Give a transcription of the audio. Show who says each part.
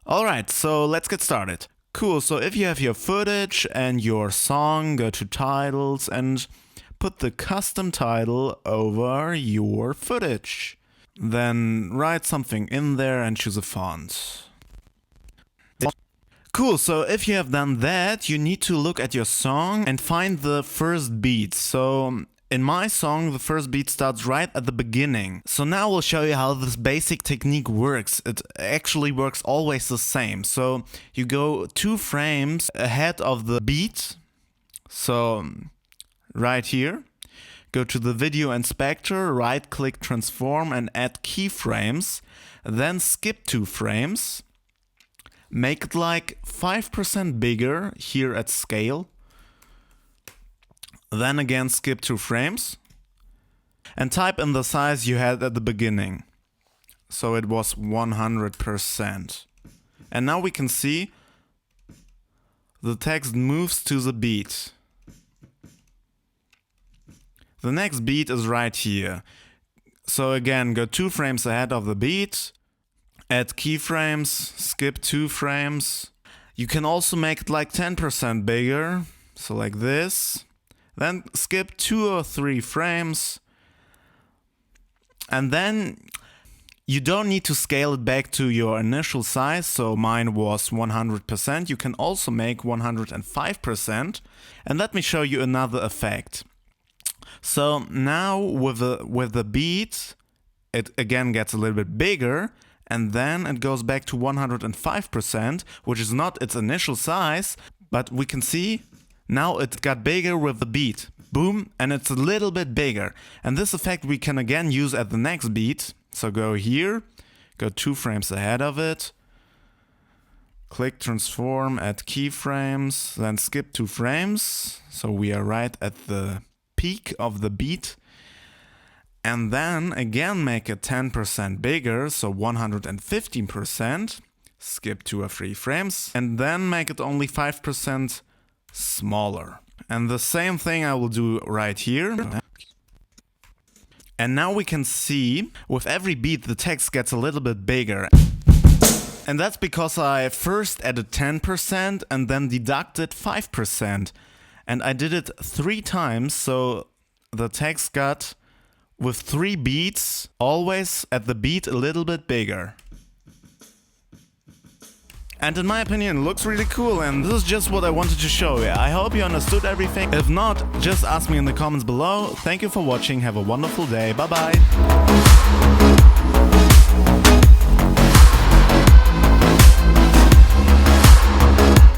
Speaker 1: Alright, so let's get started. Cool, so if you have your footage and your song, go to titles and put the custom title over your footage. Then write something in there and choose a font. Cool, so if you have done that, you need to look at your song and find the first beat. So in my song, the first beat starts right at the beginning. So now we'll show you how this basic technique works. It actually works always the same. So you go 2 frames ahead of the beat. So right here, go to the video inspector, right click transform and add keyframes. Then skip 2 frames. Make it like 5% bigger here at scale. Then again skip 2 frames. And type in the size you had at the beginning. So it was 100%. And now we can see the text moves to the beat. The next beat is right here. So again, go 2 frames ahead of the beat. Add keyframes, skip 2 frames. You can also make it like 10% bigger, so like this. Then skip 2 or 3 frames. And then you don't need to scale it back to your initial size, so mine was 100%. You can also make 105%. And let me show you another effect. So now with the beat, it again gets a little bit bigger. And then it goes back to 105%, which is not its initial size, but we can see now it got bigger with the beat. Boom, and it's a little bit bigger. And this effect we can again use at the next beat. So go here, go 2 frames ahead of it, click transform, add keyframes, then skip 2 frames. So we are right at the peak of the beat. And then again make it 10% bigger, so 115%, skip 2 or 3 frames, and then make it only 5% smaller. And the same thing I will do right here. And now we can see with every beat the text gets a little bit bigger. And that's because I first added 10% and then deducted 5%. And I did it 3 times, so the text got with 3 beats, always at the beat a little bit bigger. And in my opinion, it looks really cool, and this is just what I wanted to show you. I hope you understood everything. If not, just ask me in the comments below. Thank you for watching, have a wonderful day, bye bye!